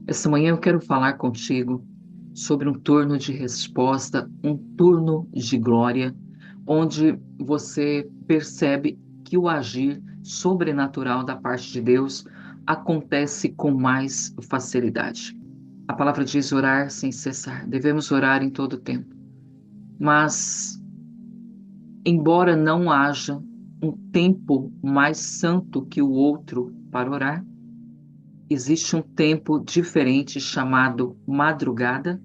Essa manhã eu quero falar contigo sobre um turno de resposta, um turno de glória, onde você percebe que o agir sobrenatural da parte de Deus acontece com mais facilidade. A palavra diz orar sem cessar. Devemos orar em todo tempo. Mas, embora não haja um tempo mais santo que o outro para orar, existe um tempo diferente chamado madrugada,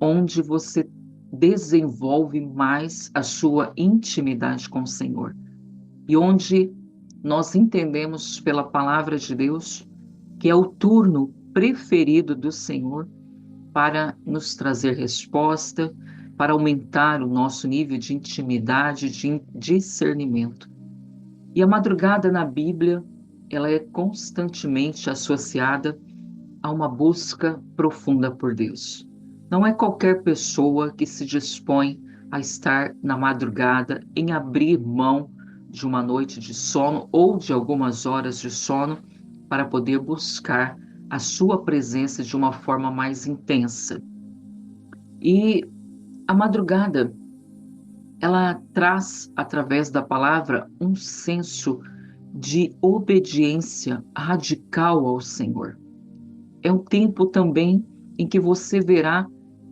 onde você desenvolve mais a sua intimidade com o Senhor e onde nós entendemos pela palavra de Deus que é o turno preferido do Senhor para nos trazer resposta, para aumentar o nosso nível de intimidade, de discernimento. E a madrugada na Bíblia, ela é constantemente associada a uma busca profunda por Deus. Não é qualquer pessoa que se dispõe a estar na madrugada em abrir mão de uma noite de sono ou de algumas horas de sono para poder buscar a sua presença de uma forma mais intensa. E a madrugada, ela traz, através da palavra, um senso de obediência radical ao Senhor. É um tempo também em que você verá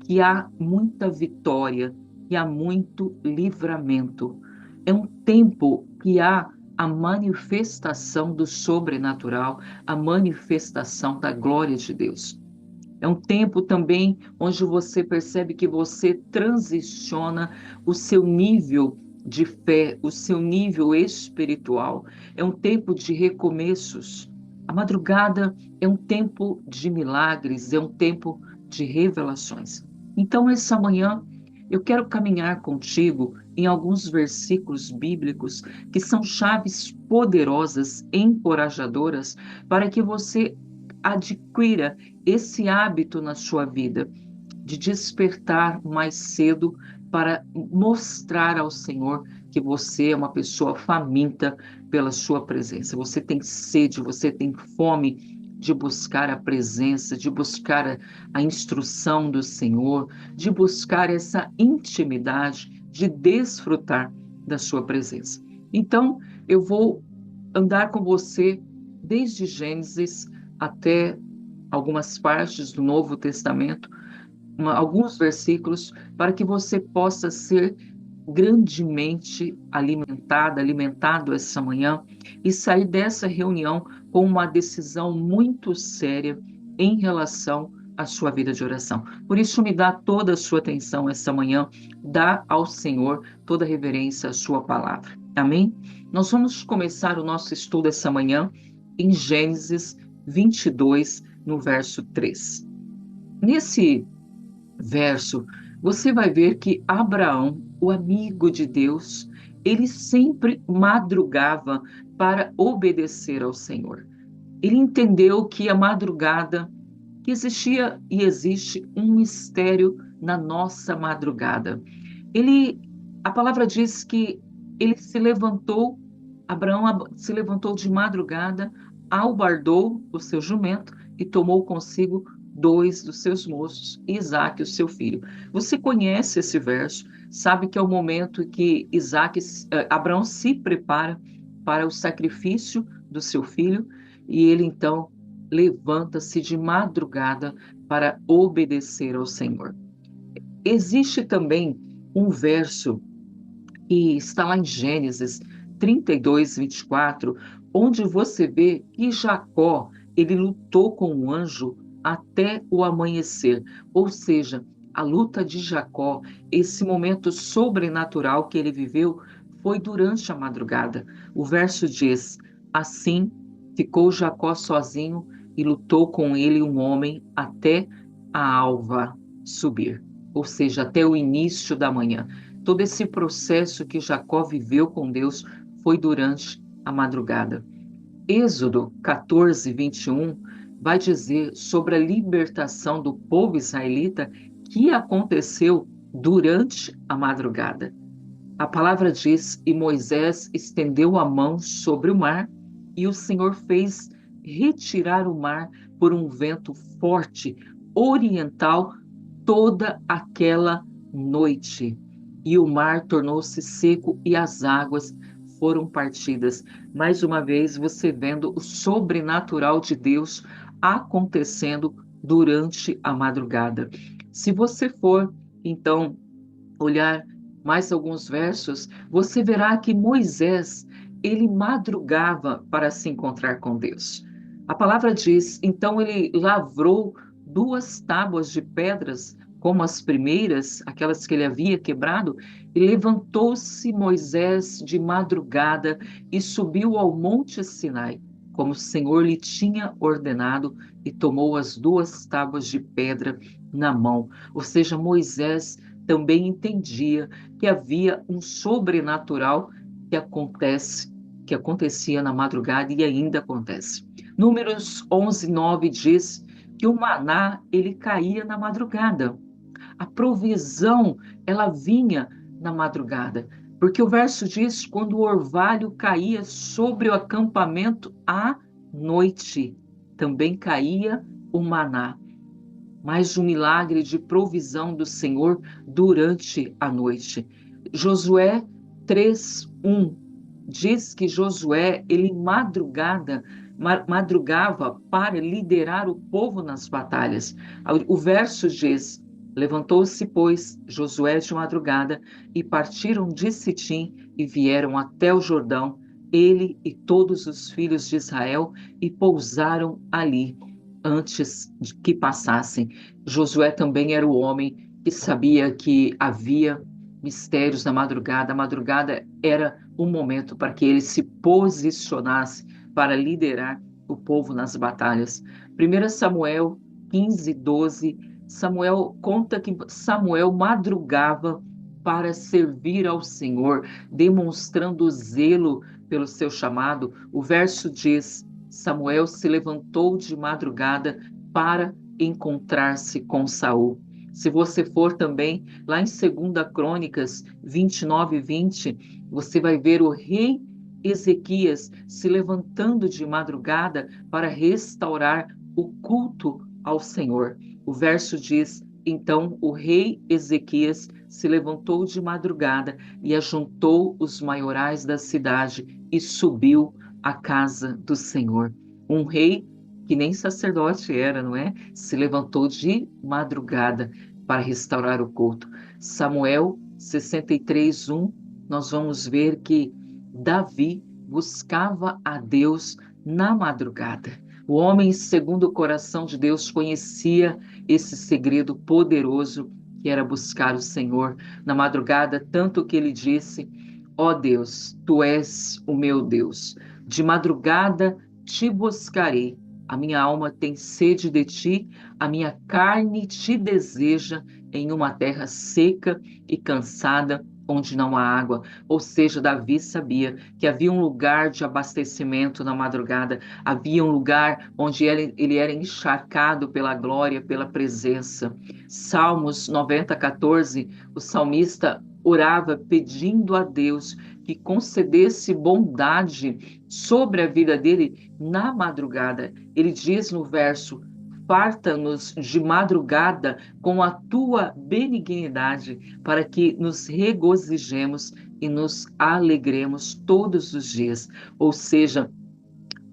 que há muita vitória, que há muito livramento. É um tempo que há a manifestação do sobrenatural, a manifestação da glória de Deus. É um tempo também onde você percebe que você transiciona o seu nível de fé, o seu nível espiritual. É um tempo de recomeços. A madrugada é um tempo de milagres, é um tempo de revelações. Então, essa manhã, eu quero caminhar contigo em alguns versículos bíblicos que são chaves poderosas, encorajadoras, para que você adquira esse hábito na sua vida de despertar mais cedo para mostrar ao Senhor que você é uma pessoa faminta pela sua presença. Você tem sede, você tem fome de buscar a presença, de buscar a instrução do Senhor, de buscar essa intimidade, de desfrutar da sua presença. Então, eu vou andar com você desde Gênesis até algumas partes do Novo Testamento, alguns versículos, para que você possa ser grandemente alimentado essa manhã e sair dessa reunião com uma decisão muito séria em relação à sua vida de oração. Por isso, me dá toda a sua atenção essa manhã, dá ao Senhor toda a reverência à sua palavra. Amém? Nós vamos começar o nosso estudo essa manhã em Gênesis 22, no verso 3. Nesse verso, você vai ver que Abraão, o amigo de Deus, ele sempre madrugava para obedecer ao Senhor. Ele entendeu que a madrugada, que existia e existe um mistério na nossa madrugada. Ele, a palavra diz que ele se levantou, Abraão se levantou de madrugada, albardou o seu jumento e tomou consigo dois dos seus moços, Isaque, o seu filho. Você conhece esse verso, sabe que é o momento em que Abraão se prepara para o sacrifício do seu filho e ele então levanta-se de madrugada para obedecer ao Senhor. Existe também um verso que está lá em Gênesis 32, 24, onde você vê que Jacó, ele lutou com o anjo até o amanhecer. Ou seja, a luta de Jacó, esse momento sobrenatural que ele viveu, foi durante a madrugada. O verso diz: assim ficou Jacó sozinho e lutou com ele um homem até a alva subir, ou seja, até o início da manhã. Todo esse processo que Jacó viveu com Deus foi durante a madrugada. Êxodo 14, 21 vai dizer sobre a libertação do povo israelita que aconteceu durante a madrugada. A palavra diz: e Moisés estendeu a mão sobre o mar, e o Senhor fez retirar o mar por um vento forte oriental toda aquela noite. E o mar tornou-se seco e as águas foram partidas. Mais uma vez, você vendo o sobrenatural de Deus acontecendo durante a madrugada. Se você for, então, olhar mais alguns versos, você verá que Moisés, ele madrugava para se encontrar com Deus. A palavra diz, então ele lavrou 2 tábuas de pedras, como as primeiras, aquelas que ele havia quebrado, e levantou-se Moisés de madrugada e subiu ao monte Sinai, como o Senhor lhe tinha ordenado, e tomou as 2 tábuas de pedra na mão. Ou seja, Moisés também entendia que havia um sobrenatural que acontecia na madrugada e ainda acontece. Números 11:9 diz que o maná ele caía na madrugada. A provisão ela vinha na madrugada, porque o verso diz quando o orvalho caía sobre o acampamento à noite, também caía o maná. Mais um milagre de provisão do Senhor durante a noite. Josué 3:1 diz que Josué, ele madrugava para liderar o povo nas batalhas. O verso diz: levantou-se, pois, Josué de madrugada e partiram de Sitim e vieram até o Jordão, ele e todos os filhos de Israel, e pousaram ali antes de que passassem. Josué também era o homem que sabia que havia mistérios na madrugada. A madrugada era um momento para que ele se posicionasse para liderar o povo nas batalhas. 1 Samuel 15:12, Samuel conta que Samuel madrugava para servir ao Senhor, demonstrando zelo pelo seu chamado. O verso diz: Samuel se levantou de madrugada para encontrar-se com Saul. Se você for também lá em 2 Crônicas 29:20, você vai ver o rei Ezequias se levantando de madrugada para restaurar o culto ao Senhor. O verso diz: então o rei Ezequias se levantou de madrugada e ajuntou os maiorais da cidade e subiu à casa do Senhor. Um rei que nem sacerdote era, não é? Se levantou de madrugada para restaurar o culto. Samuel 63:1, nós vamos ver que Davi buscava a Deus na madrugada. O homem segundo o coração de Deus conhecia esse segredo poderoso que era buscar o Senhor na madrugada, tanto que ele disse: ó Deus, tu és o meu Deus. De madrugada te buscarei. A minha alma tem sede de ti, a minha carne te deseja em uma terra seca e cansada, onde não há água. Ou seja, Davi sabia que havia um lugar de abastecimento na madrugada, havia um lugar onde ele era encharcado pela glória, pela presença. Salmos 90:14, o salmista orava pedindo a Deus que concedesse bondade sobre a vida dele na madrugada. Ele diz no verso: farta-nos de madrugada com a tua benignidade, para que nos regozijemos e nos alegremos todos os dias. Ou seja,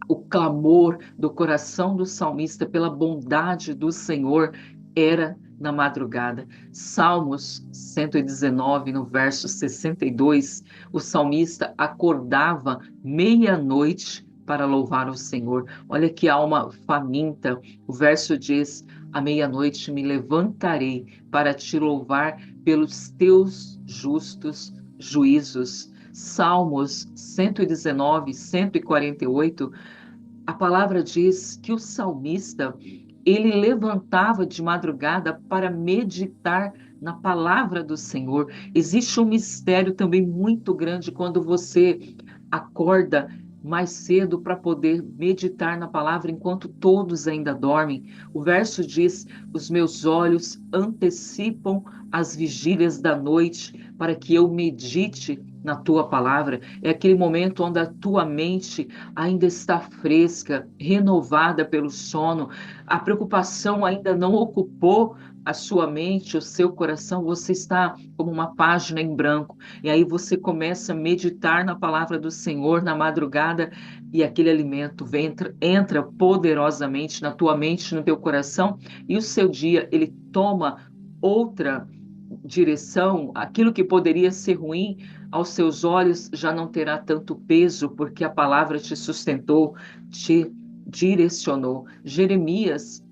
o clamor do coração do salmista pela bondade do Senhor era na madrugada. Salmos 119, no verso 62, o salmista acordava meia-noite para louvar o Senhor. Olha que alma faminta. O verso diz: à meia-noite me levantarei para te louvar pelos teus justos juízos. Salmos 119, 148, a palavra diz que o salmista, ele levantava de madrugada para meditar na palavra do Senhor. Existe um mistério também muito grande quando você acorda mais cedo para poder meditar na palavra enquanto todos ainda dormem. O verso diz: os meus olhos antecipam as vigílias da noite para que eu medite na tua palavra, é aquele momento onde a tua mente ainda está fresca, renovada pelo sono, a preocupação ainda não ocupou a sua mente, o seu coração, você está como uma página em branco. E aí você começa a meditar na palavra do Senhor na madrugada e aquele alimento entra poderosamente na tua mente, no teu coração, e o seu dia ele toma outra direção, aquilo que poderia ser ruim aos seus olhos já não terá tanto peso, porque a palavra te sustentou, te direcionou. Jeremias,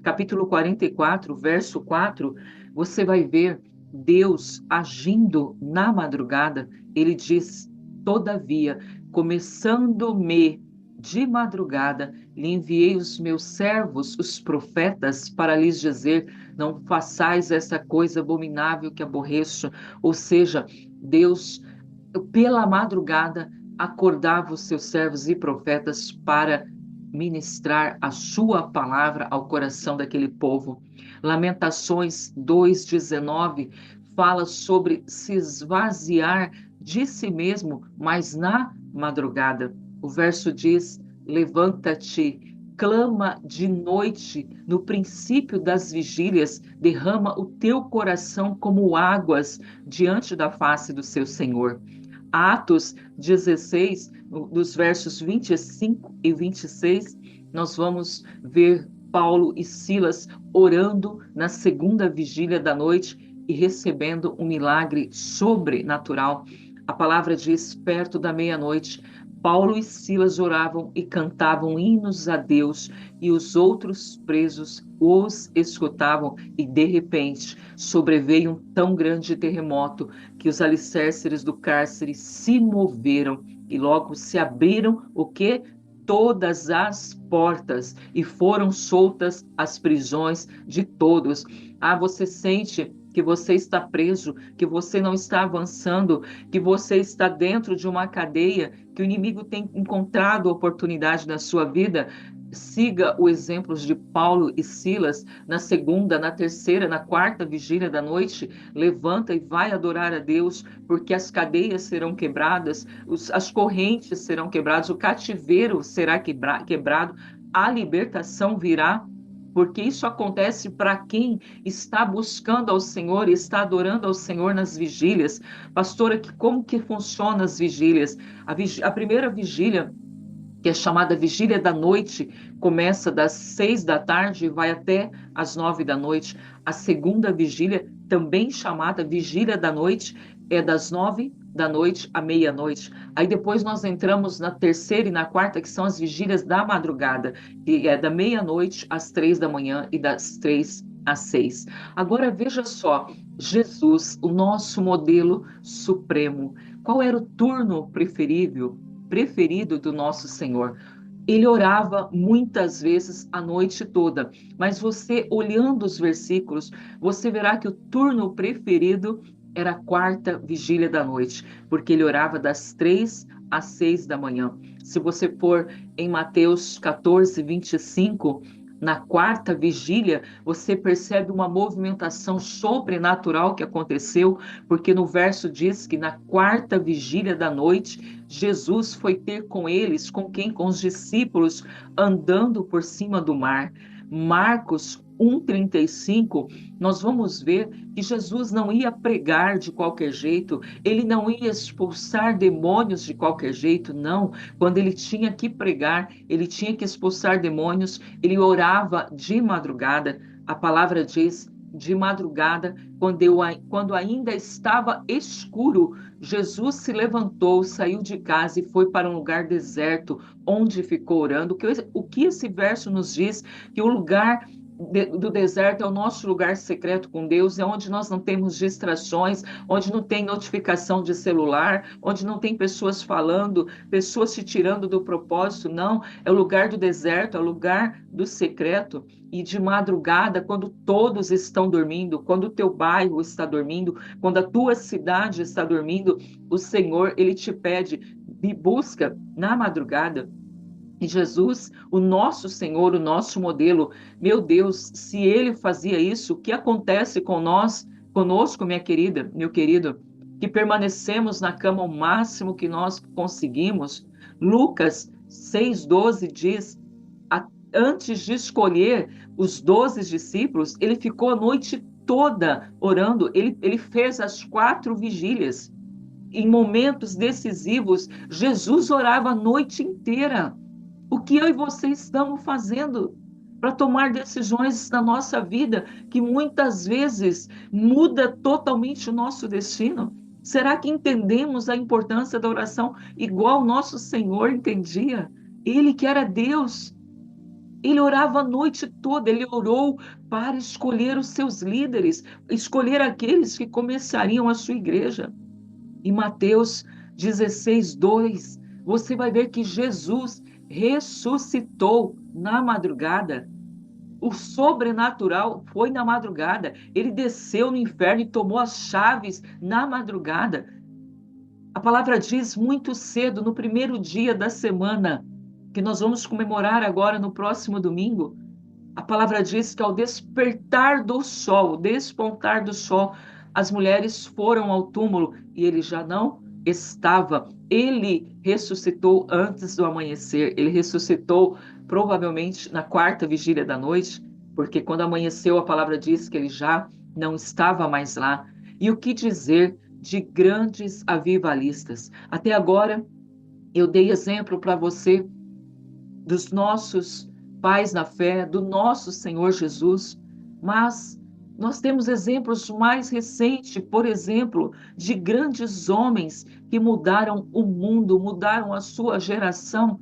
capítulo 44, verso 4, você vai ver Deus agindo na madrugada. Ele diz: todavia, começando-me de madrugada, lhe enviei os meus servos, os profetas, para lhes dizer: não façais essa coisa abominável que aborreço. Ou seja, Deus, pela madrugada, acordava os seus servos e profetas para ministrar a sua palavra ao coração daquele povo. Lamentações 2:19 fala sobre se esvaziar de si mesmo, mas na madrugada. O verso diz: levanta-te, clama de noite, no princípio das vigílias, derrama o teu coração como águas diante da face do seu Senhor. Atos 16, dos versos 25 e 26, nós vamos ver Paulo e Silas orando na segunda vigília da noite e recebendo um milagre sobrenatural. A palavra diz: perto da meia-noite, Paulo e Silas oravam e cantavam hinos a Deus, e os outros presos os escutavam, e de repente sobreveio um tão grande terremoto que os alicerces do cárcere se moveram e logo se abriram o que? Todas as portas, e foram soltas as prisões de todos. Ah, você sente que você está preso, que você não está avançando, que você está dentro de uma cadeia, que o inimigo tem encontrado oportunidade na sua vida? Siga o exemplo de Paulo e Silas na segunda, na terceira, na quarta vigília da noite. Levanta e vai adorar a Deus, porque as cadeias serão quebradas, as correntes serão quebradas, o cativeiro será quebrado, a libertação virá. Porque isso acontece para quem está buscando ao Senhor e está adorando ao Senhor nas vigílias. Pastora, como que funciona as vigílias? A primeira vigília, que é chamada Vigília da Noite, começa das 6 da tarde e vai até as 9 da noite. A segunda vigília, também chamada Vigília da Noite, é das 9 da noite à meia-noite. Aí depois nós entramos na terceira e na quarta, que são as vigílias da madrugada, que é da meia-noite às 3 da manhã e das 3 às 6. Agora veja só, Jesus, o nosso modelo supremo, qual era o turno preferido do nosso Senhor? Ele orava muitas vezes a noite toda, mas você olhando os versículos, você verá que o turno preferido era a quarta vigília da noite, porque ele orava das 3 às 6 da manhã. Se você for em Mateus 14, 25, na quarta vigília, você percebe uma movimentação sobrenatural que aconteceu, porque no verso diz que na quarta vigília da noite, Jesus foi ter com eles, com quem? Com os discípulos, andando por cima do mar. Marcos 1:35, nós vamos ver que Jesus não ia pregar de qualquer jeito, ele não ia expulsar demônios de qualquer jeito, não. Quando ele tinha que pregar, ele tinha que expulsar demônios, ele orava de madrugada. A palavra diz: de madrugada, quando ainda estava escuro, Jesus se levantou, saiu de casa e foi para um lugar deserto, onde ficou orando. O que esse verso nos diz? Que o lugar do deserto é o nosso lugar secreto com Deus, é onde nós não temos distrações, onde não tem notificação de celular, onde não tem pessoas falando, pessoas se tirando do propósito, não. É o lugar do deserto, é o lugar do secreto. E de madrugada, quando todos estão dormindo, quando o teu bairro está dormindo, quando a tua cidade está dormindo, o Senhor, ele te pede, me busca na madrugada. E Jesus, o nosso Senhor, o nosso modelo, meu Deus, se ele fazia isso, o que acontece com nós, conosco, minha querida, meu querido? que permanecemos na cama o máximo que nós conseguimos. Lucas 6,12 diz: antes de escolher os 12 discípulos, ele ficou a noite toda orando, ele fez as 4 vigílias. Em momentos decisivos, Jesus orava a noite inteira. O que eu e você estamos fazendo para tomar decisões na nossa vida que muitas vezes muda totalmente o nosso destino? Será que entendemos a importância da oração igual o nosso Senhor entendia? Ele que era Deus, ele orava a noite toda, ele orou para escolher os seus líderes, escolher aqueles que começariam a sua igreja. Em Mateus 16:2, você vai ver que Jesus ressuscitou na madrugada. O sobrenatural foi na madrugada. Ele desceu no inferno e tomou as chaves na madrugada. A palavra diz muito cedo, no primeiro dia da semana, que nós vamos comemorar agora no próximo domingo. A palavra diz que ao despertar do sol, despontar do sol, as mulheres foram ao túmulo e ele já não estava. Ele ressuscitou antes do amanhecer. Ele ressuscitou provavelmente na 4ª vigília da noite, porque quando amanheceu a palavra diz que ele já não estava mais lá. E o que dizer de grandes avivalistas? Até agora eu dei exemplo para você dos nossos pais na fé, do nosso Senhor Jesus, mas nós temos exemplos mais recentes, por exemplo, de grandes homens que mudaram o mundo, mudaram a sua geração,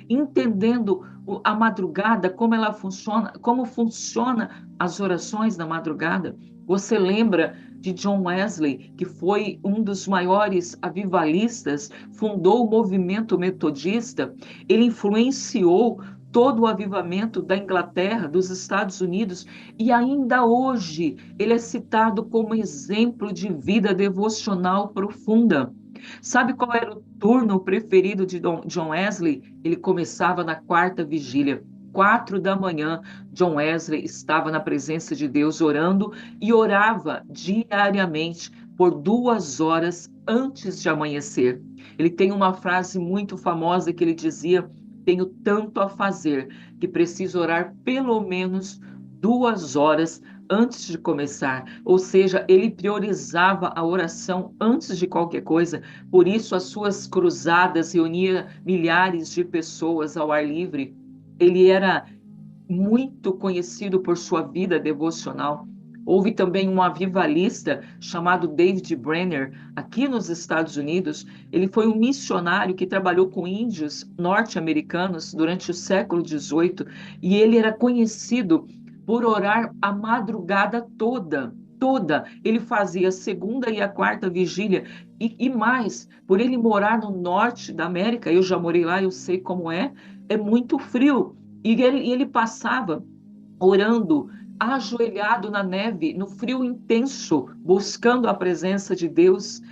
entendendo a madrugada, como ela funciona, como funciona as orações da madrugada. Você lembra de John Wesley, que foi um dos maiores avivalistas, fundou o movimento metodista, ele influenciou todo o avivamento da Inglaterra, dos Estados Unidos, e ainda hoje ele é citado como exemplo de vida devocional profunda. Sabe qual era o turno preferido de John Wesley? Ele começava na 4ª vigília. 4 da manhã, John Wesley estava na presença de Deus orando e orava diariamente por 2 horas antes de amanhecer. Ele tem uma frase muito famosa que ele dizia: tenho tanto a fazer que preciso orar pelo menos 2 horas antes de começar. Ou seja, ele priorizava a oração antes de qualquer coisa. Por isso, as suas cruzadas reuniam milhares de pessoas ao ar livre. Ele era muito conhecido por sua vida devocional. Houve também um avivalista chamado David Brenner, aqui nos Estados Unidos. Ele foi um missionário que trabalhou com índios norte-americanos durante o século XVIII e ele era conhecido por orar a madrugada toda. Toda. Ele fazia a 2ª e a 4ª vigília e mais, por ele morar no norte da América, eu já morei lá, eu sei como é muito frio. E ele passava orando, ajoelhado na neve, no frio intenso, buscando a presença de Deus.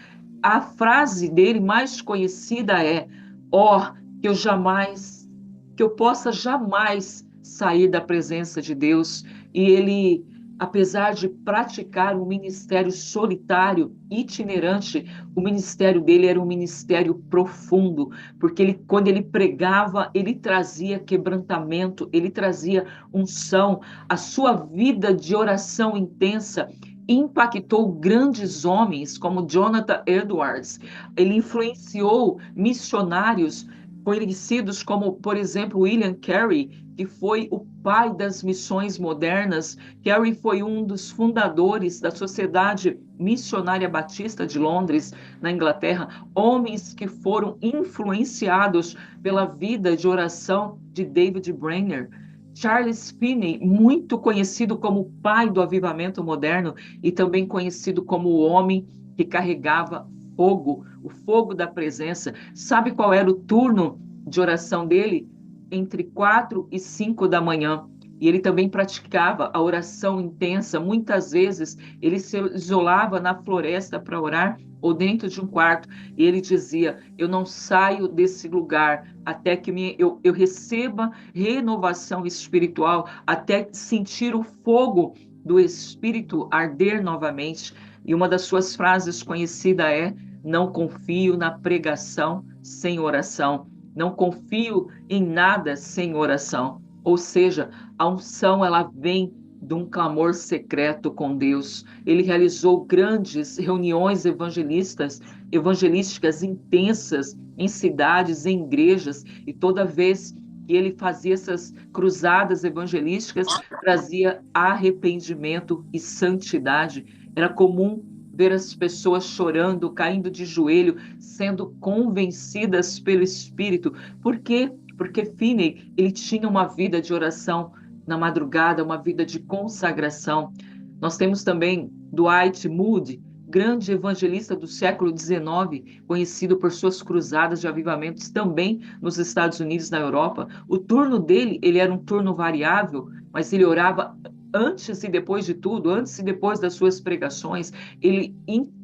A frase dele mais conhecida é: ó, que eu possa jamais sair da presença de Deus. E ele, apesar de praticar um ministério solitário, itinerante, o ministério dele era um ministério profundo, porque quando ele pregava, ele trazia quebrantamento, ele trazia unção. A sua vida de oração intensa impactou grandes homens como Jonathan Edwards. Ele influenciou missionários conhecidos como, por exemplo, William Carey, que foi o pai das missões modernas. Carey foi um dos fundadores da Sociedade Missionária Batista de Londres, na Inglaterra, homens que foram influenciados pela vida de oração de David Brenner. Charles Finney, muito conhecido como o pai do avivamento moderno e também conhecido como o homem que carregava fogo, o fogo da presença. Sabe qual era o turno de oração dele? Entre 4 e 5 da manhã. E ele também praticava a oração intensa. Muitas vezes ele se isolava na floresta para orar ou dentro de um quarto. E ele dizia: eu não saio desse lugar até que eu receba renovação espiritual, até sentir o fogo do Espírito arder novamente. E uma das suas frases conhecida é: não confio na pregação sem oração, não confio em nada sem oração. Ou seja, a unção ela vem de um clamor secreto com Deus. Ele realizou grandes reuniões evangelísticas intensas em cidades, em igrejas, e toda vez que ele fazia essas cruzadas evangelísticas, trazia arrependimento e santidade. Era comum ver as pessoas chorando, caindo de joelho, sendo convencidas pelo Espírito. Por quê? Porque Finney, ele tinha uma vida de oração na madrugada, uma vida de consagração. Nós temos também Dwight Moody, grande evangelista do século XIX, conhecido por suas cruzadas de avivamentos também nos Estados Unidos e na Europa. O turno dele, ele era um turno variável, mas ele orava antes e depois de tudo, antes e depois das suas pregações. Ele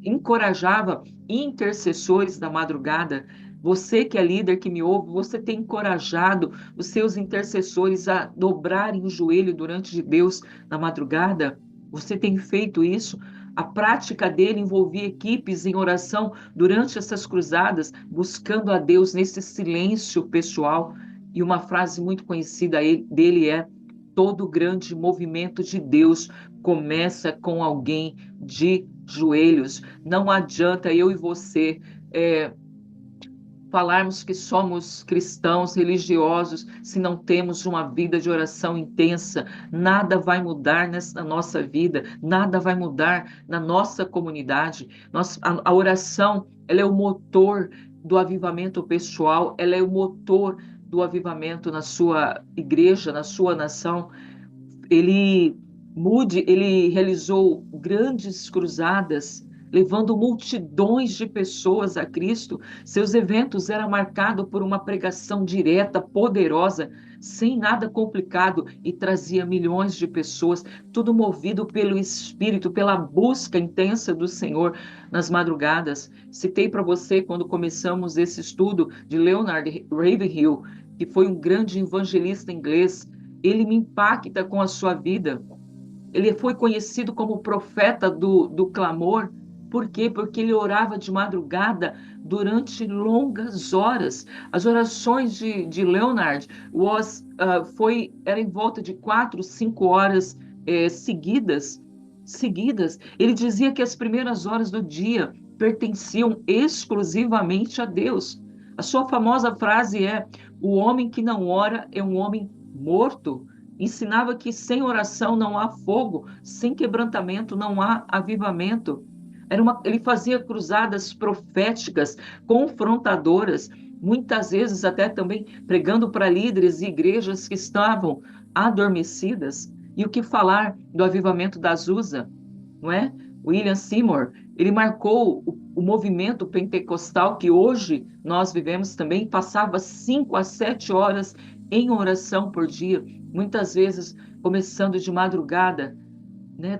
encorajava intercessores da madrugada. Você que é líder, que me ouve, você tem encorajado os seus intercessores a dobrarem o joelho durante de Deus na madrugada? Você tem feito isso? A prática dele envolvia equipes em oração durante essas cruzadas, buscando a Deus nesse silêncio pessoal. E uma frase muito conhecida dele é: todo grande movimento de Deus começa com alguém de joelhos. Não adianta eu e você falarmos que somos cristãos religiosos se não temos uma vida de oração intensa. Nada vai mudar na nossa vida, nada vai mudar na nossa comunidade. A oração, ela é o motor do avivamento pessoal, ela é o motor do avivamento na sua igreja, na sua nação. Ele Moody, ele realizou grandes cruzadas, levando multidões de pessoas a Cristo. Seus eventos eram marcados por uma pregação direta, poderosa, sem nada complicado, e trazia milhões de pessoas, tudo movido pelo Espírito, pela busca intensa do Senhor nas madrugadas. Citei para você quando começamos esse estudo de Leonard Ravenhill, que foi um grande evangelista inglês. Ele me impacta com a sua vida. Ele foi conhecido como profeta do clamor. Por quê? Porque ele orava de madrugada durante longas horas. As orações de Leonard era em volta de 4, 5 horas seguidas. Ele dizia que as primeiras horas do dia pertenciam exclusivamente a Deus. A sua famosa frase é: o homem que não ora é um homem morto. Ensinava que sem oração não há fogo, sem quebrantamento não há avivamento. Ele fazia cruzadas proféticas, confrontadoras, muitas vezes até também pregando para líderes e igrejas que estavam adormecidas. E o que falar do avivamento da Azusa, não é? William Seymour, ele marcou o movimento pentecostal que hoje nós vivemos também, passava 5 a 7 horas em oração por dia, muitas vezes começando de madrugada, né?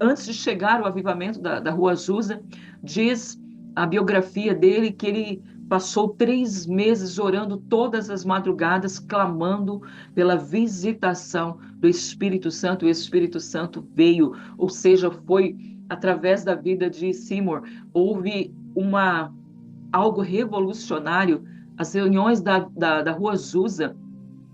Antes de chegar o avivamento da Rua Azusa, diz a biografia dele que ele passou 3 meses orando todas as madrugadas, clamando pela visitação do Espírito Santo. O Espírito Santo veio, ou seja, foi através da vida de Seymour, houve algo revolucionário. As reuniões da Rua Azusa,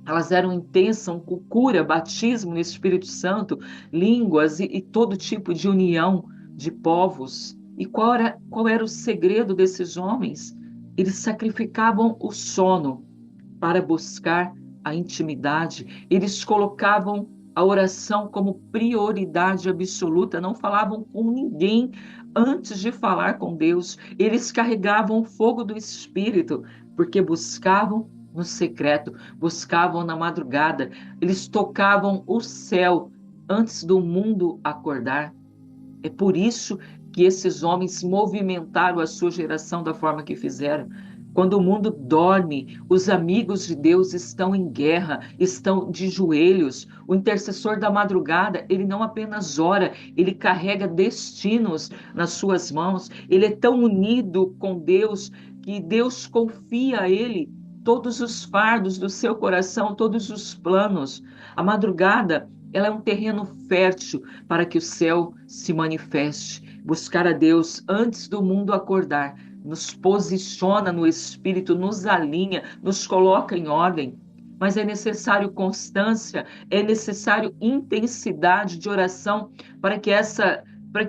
elas eram intensas, com cura, batismo no Espírito Santo, línguas e todo tipo de união de povos. E qual era o segredo desses homens? Eles sacrificavam o sono para buscar a intimidade. Eles colocavam a oração como prioridade absoluta, não falavam com ninguém antes de falar com Deus. Eles carregavam o fogo do Espírito, porque buscavam no secreto, buscavam na madrugada, eles tocavam o céu antes do mundo acordar. É por isso que esses homens movimentaram a sua geração da forma que fizeram. Quando o mundo dorme, os amigos de Deus estão em guerra, estão de joelhos. O intercessor da madrugada, ele não apenas ora, ele carrega destinos nas suas mãos. Ele é tão unido com Deus que Deus confia a ele todos os fardos do seu coração, todos os planos. A madrugada ela é um terreno fértil para que o céu se manifeste. Buscar a Deus antes do mundo acordar nos posiciona no espírito, nos alinha, nos coloca em ordem. Mas é necessário constância, é necessário intensidade de oração para que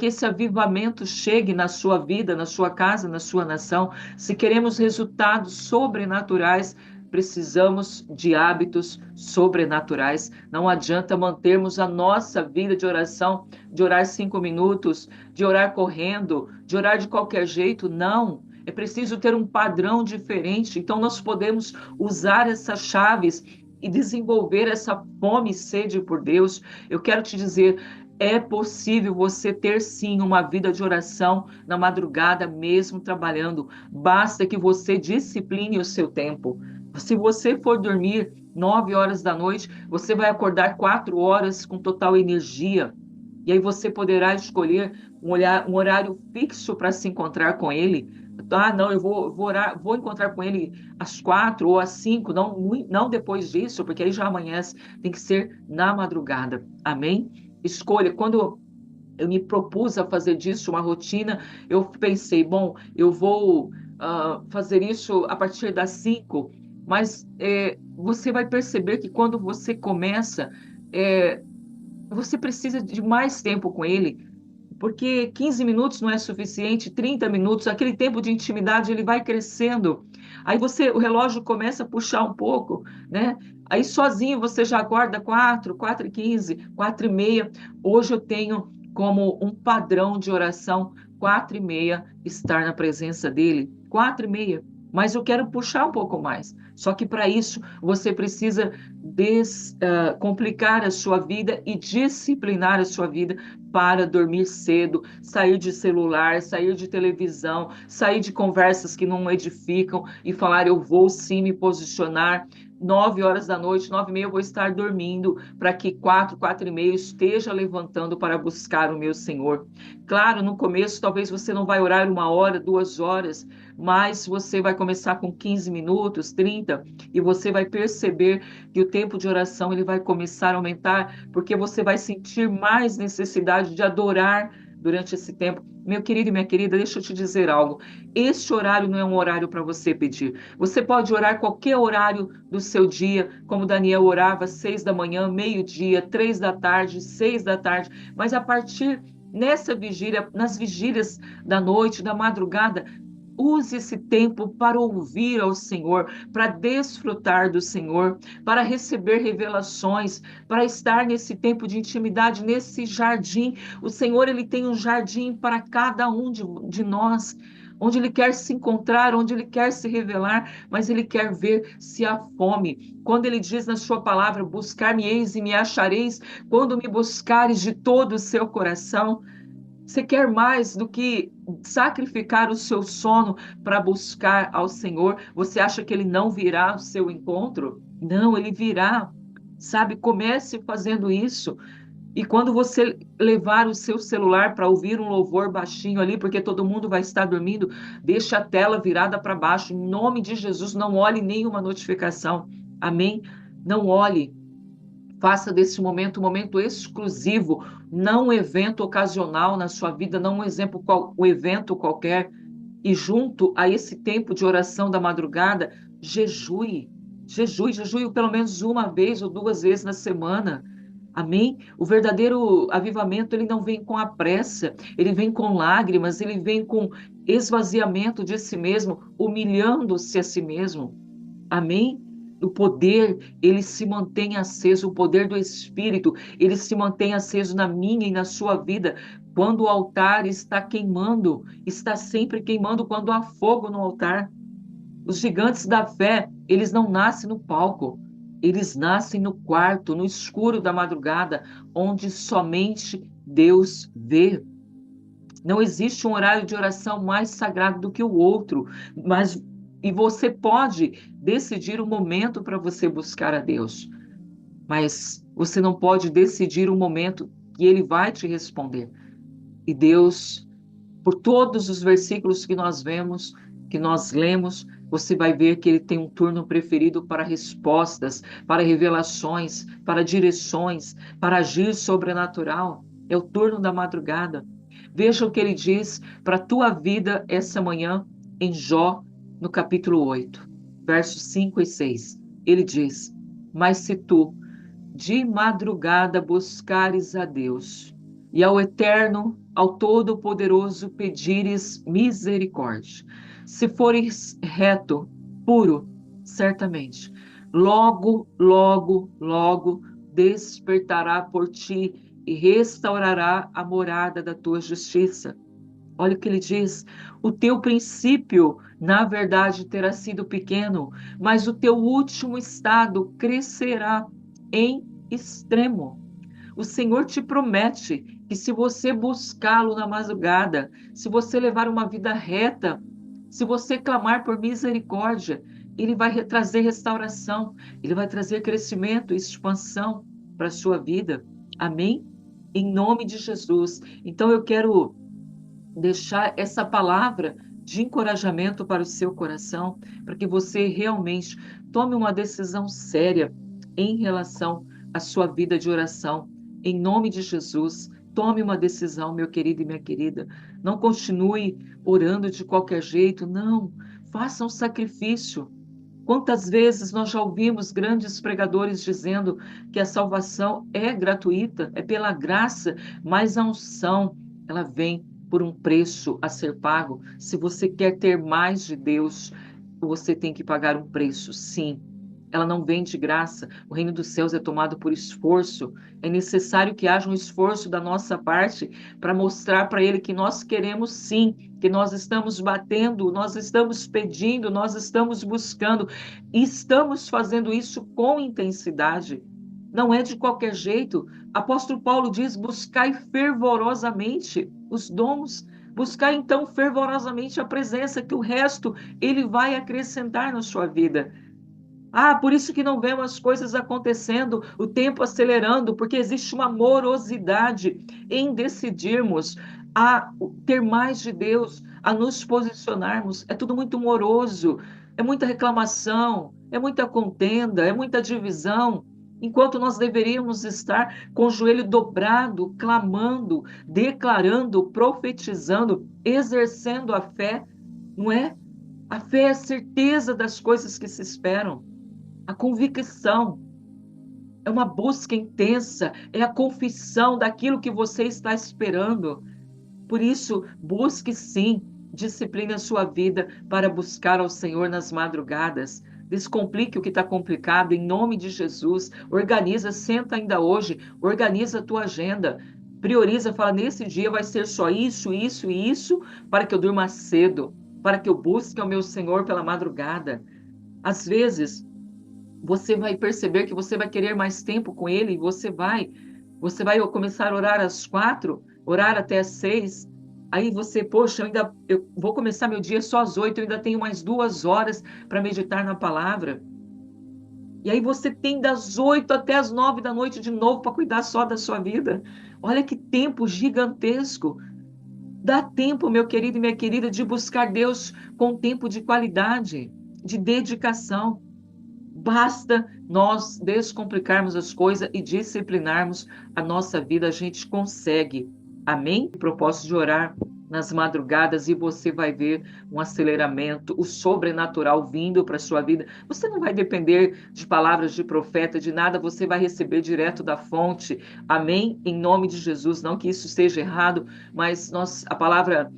esse avivamento chegue na sua vida, na sua casa, na sua nação. Se queremos resultados sobrenaturais, precisamos de hábitos sobrenaturais. Não adianta mantermos a nossa vida de oração, de orar 5 minutos, de orar correndo, de orar de qualquer jeito. Não. É preciso ter um padrão diferente. Então, nós podemos usar essas chaves e desenvolver essa fome e sede por Deus. Eu quero te dizer, é possível você ter sim uma vida de oração na madrugada, mesmo trabalhando. Basta que você discipline o seu tempo. Se você for dormir 9 horas da noite, você vai acordar 4 horas com total energia. E aí você poderá escolher um horário fixo para se encontrar com Ele. Ah, não, eu vou encontrar com Ele às 4 ou às 5, não depois disso, porque aí já amanhece. Tem que ser na madrugada. Amém? Escolha. Quando eu me propus a fazer disso uma rotina, eu pensei, bom, eu vou fazer isso a partir das 5, mas você vai perceber que quando você começa, é, você precisa de mais tempo com ele, porque 15 minutos não é suficiente, 30 minutos, aquele tempo de intimidade, ele vai crescendo. Aí o relógio começa a puxar um pouco, né? Aí sozinho você já acorda 4h15, 4h30. Hoje eu tenho como um padrão de oração 4h30 estar na presença dele, 4h30. Mas eu quero puxar um pouco mais. Só que para isso você precisa complicar a sua vida e disciplinar a sua vida para dormir cedo, sair de celular, sair de televisão, sair de conversas que não edificam e falar: eu vou sim me posicionar. 9 horas da noite, 9h30 eu vou estar dormindo, para que 4h30 esteja levantando para buscar o meu Senhor. Claro, no começo talvez você não vai orar 1 hora, 2 horas, mas você vai começar com 15 minutos, 30, e você vai perceber que o tempo de oração ele vai começar a aumentar, porque você vai sentir mais necessidade de adorar durante esse tempo. Meu querido e minha querida, deixa eu te dizer algo. Este horário não é um horário para você pedir. Você pode orar qualquer horário do seu dia, como Daniel orava, 6 da manhã, meio-dia, 3 da tarde, 6 da tarde, mas a partir nessa vigília, nas vigílias da noite, da madrugada, use esse tempo para ouvir ao Senhor, para desfrutar do Senhor, para receber revelações, para estar nesse tempo de intimidade, nesse jardim. O Senhor, ele tem um jardim para cada um de nós, onde ele quer se encontrar, onde ele quer se revelar, mas ele quer ver se há fome. Quando ele diz na sua palavra: buscar-me-eis e me achareis, quando me buscares de todo o seu coração. Você quer mais do que sacrificar o seu sono para buscar ao Senhor? Você acha que ele não virá ao seu encontro? Não, ele virá. Sabe, comece fazendo isso. E quando você levar o seu celular para ouvir um louvor baixinho ali, porque todo mundo vai estar dormindo, deixa a tela virada para baixo. Em nome de Jesus, não olhe nenhuma notificação. Amém? Não olhe. Faça desse momento um momento exclusivo, não um evento ocasional na sua vida, não um evento qualquer. E junto a esse tempo de oração da madrugada, jejue. Jejue pelo menos 1 vez ou 2 vezes na semana. Amém? O verdadeiro avivamento, ele não vem com a pressa, ele vem com lágrimas, ele vem com esvaziamento de si mesmo, humilhando-se a si mesmo. Amém? O poder, ele se mantém aceso, o poder do Espírito, ele se mantém aceso na minha e na sua vida. Quando o altar está queimando, está sempre queimando quando há fogo no altar. Os gigantes da fé, eles não nascem no palco, eles nascem no quarto, no escuro da madrugada, onde somente Deus vê. Não existe um horário de oração mais sagrado do que o outro, mas e você pode decidir o momento para você buscar a Deus, mas você não pode decidir o momento que ele vai te responder. E Deus, por todos os versículos que nós vemos, que nós lemos, você vai ver que ele tem um turno preferido para respostas, para revelações, para direções, para agir sobrenatural. É o turno da madrugada. Veja o que ele diz para a tua vida essa manhã em Jó, no capítulo 8, versos 5 e 6. Ele diz: Mas se tu de madrugada buscares a Deus e ao Eterno, ao Todo-Poderoso pedires misericórdia, se fores reto, puro, certamente, logo, logo, logo despertará por ti e restaurará a morada da tua justiça. Olha o que ele diz: o teu princípio, na verdade, terá sido pequeno, mas o teu último estado crescerá em extremo. O Senhor te promete que se você buscá-lo na madrugada, se você levar uma vida reta, se você clamar por misericórdia, ele vai trazer restauração, ele vai trazer crescimento e expansão para a sua vida. Amém? Em nome de Jesus. Então eu quero deixar essa palavra de encorajamento para o seu coração, para que você realmente tome uma decisão séria em relação à sua vida de oração. Em nome de Jesus, tome uma decisão, meu querido e minha querida. Não continue orando de qualquer jeito, não. Faça um sacrifício. Quantas vezes nós já ouvimos grandes pregadores dizendo que a salvação é gratuita, é pela graça, mas a unção, ela vem por um preço a ser pago. Se você quer ter mais de Deus, você tem que pagar um preço, sim. Ela não vem de graça. O reino dos céus é tomado por esforço. É necessário que haja um esforço da nossa parte para mostrar para ele que nós queremos sim, que nós estamos batendo, nós estamos pedindo, nós estamos buscando. E estamos fazendo isso com intensidade. Não é de qualquer jeito. Apóstolo Paulo diz: buscai fervorosamente os dons. Buscai então fervorosamente a presença, que o resto ele vai acrescentar na sua vida. Ah, por isso que não vemos as coisas acontecendo, o tempo acelerando, porque existe uma morosidade em decidirmos a ter mais de Deus, a nos posicionarmos. É tudo muito moroso, é muita reclamação, é muita contenda, é muita divisão. Enquanto nós deveríamos estar com o joelho dobrado, clamando, declarando, profetizando, exercendo a fé, não é? A fé é a certeza das coisas que se esperam. A convicção é uma busca intensa, é a confissão daquilo que você está esperando. Por isso, busque sim, discipline a sua vida para buscar ao Senhor nas madrugadas. Descomplique o que está complicado em nome de Jesus. Organiza, senta ainda hoje, organiza a tua agenda. Prioriza, fala, nesse dia vai ser só isso, isso e isso, para que eu durma cedo, para que eu busque ao meu Senhor pela madrugada. Às vezes, você vai perceber que você vai querer mais tempo com ele, e você vai começar a orar às 4, orar até às 6. Aí você, poxa, eu vou começar meu dia só às 8, eu ainda tenho mais 2 horas para meditar na palavra. E aí você tem das 8 até as 9 da noite de novo para cuidar só da sua vida. Olha que tempo gigantesco. Dá tempo, meu querido e minha querida, de buscar Deus com tempo de qualidade, de dedicação. Basta nós descomplicarmos as coisas e disciplinarmos a nossa vida, a gente consegue. Amém? O propósito de orar nas madrugadas, e você vai ver um aceleramento, o sobrenatural vindo para a sua vida. Você não vai depender de palavras de profeta, de nada, você vai receber direto da fonte. Amém? Em nome de Jesus, não que isso seja errado, mas a palavra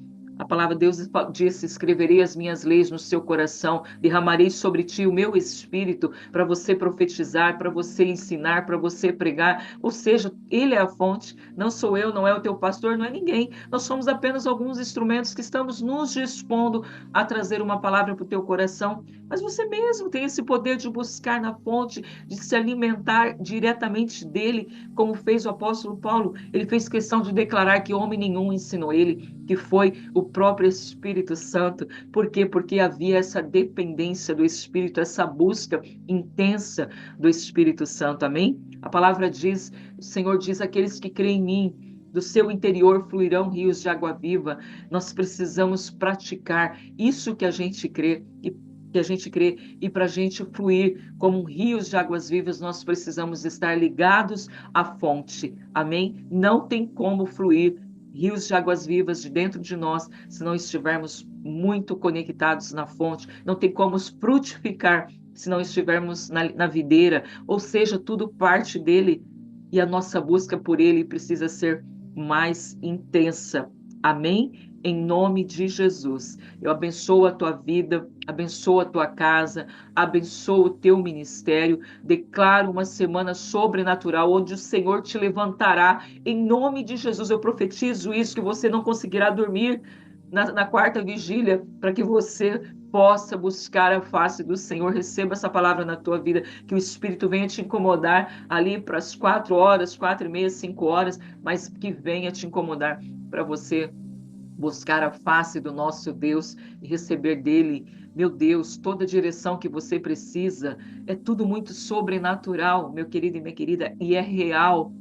de Deus disse: escreverei as minhas leis no seu coração, derramarei sobre ti o meu espírito para você profetizar, para você ensinar, para você pregar. Ou seja, ele é a fonte, não sou eu, não é o teu pastor, não é ninguém. Nós somos apenas alguns instrumentos que estamos nos dispondo a trazer uma palavra para o teu coração. Mas você mesmo tem esse poder de buscar na fonte, de se alimentar diretamente dele, como fez o apóstolo Paulo. Ele fez questão de declarar que homem nenhum ensinou ele, que foi o próprio Espírito Santo. Por quê? Porque havia essa dependência do Espírito, essa busca intensa do Espírito Santo. Amém? A palavra diz, o Senhor diz: aqueles que creem em mim, do seu interior fluirão rios de água viva. Nós precisamos praticar isso que a gente crê, e que que a gente crê, e para a gente fluir como rios de águas vivas, nós precisamos estar ligados à fonte, amém? Não tem como fluir rios de águas vivas de dentro de nós se não estivermos muito conectados na fonte, não tem como frutificar se não estivermos na videira, ou seja, tudo parte dele, e a nossa busca por ele precisa ser mais intensa, amém? Em nome de Jesus. Eu abençoo a tua vida, abençoo a tua casa, abençoo o teu ministério, declaro uma semana sobrenatural, onde o Senhor te levantará, em nome de Jesus. Eu profetizo isso, que você não conseguirá dormir na quarta vigília, para que você possa buscar a face do Senhor. Receba essa palavra na tua vida, que o Espírito venha te incomodar ali para as 4 horas, 4h30, 5 horas, mas que venha te incomodar para você buscar a face do nosso Deus e receber dele, meu Deus, toda a direção que você precisa. É tudo muito sobrenatural, meu querido e minha querida, e é real,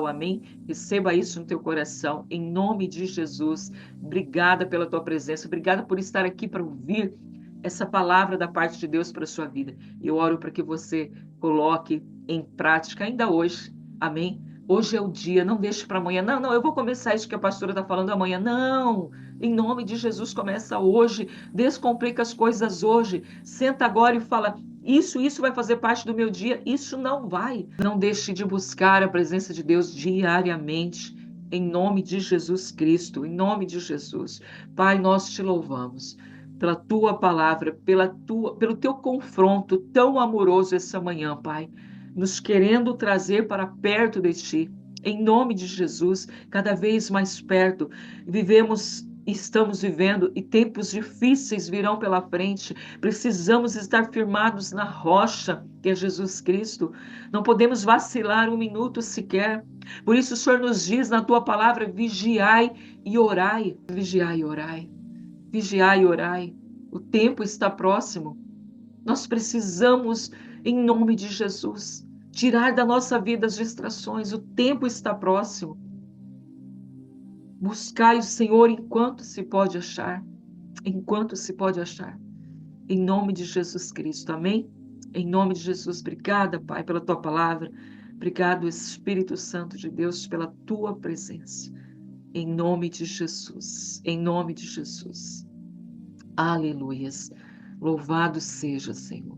amém? Receba isso no teu coração, em nome de Jesus. Obrigada pela tua presença, obrigada por estar aqui para ouvir essa palavra da parte de Deus para a sua vida. E eu oro para que você coloque em prática ainda hoje, amém? Hoje é o dia, não deixe para amanhã. Não, eu vou começar isso que a pastora está falando amanhã. Não, em nome de Jesus, começa hoje. Descomplica as coisas hoje. Senta agora e fala, isso vai fazer parte do meu dia. Isso não vai. Não deixe de buscar a presença de Deus diariamente. Em nome de Jesus Cristo, em nome de Jesus. Pai, nós te louvamos pela tua palavra, pelo teu confronto tão amoroso essa manhã, Pai, nos querendo trazer para perto de ti, em nome de Jesus, cada vez mais perto. Estamos vivendo e tempos difíceis virão pela frente. Precisamos estar firmados na rocha, que é Jesus Cristo. Não podemos vacilar um minuto sequer. Por isso o Senhor nos diz na tua palavra, vigiai e orai. Vigiai e orai. Vigiai e orai. O tempo está próximo. Nós precisamos, em nome de Jesus, tirar da nossa vida as distrações. O tempo está próximo. Buscai o Senhor enquanto se pode achar. Enquanto se pode achar. Em nome de Jesus Cristo. Amém? Em nome de Jesus. Obrigada, Pai, pela tua palavra. Obrigado, Espírito Santo de Deus, pela tua presença. Em nome de Jesus. Em nome de Jesus. Aleluias. Louvado seja, Senhor.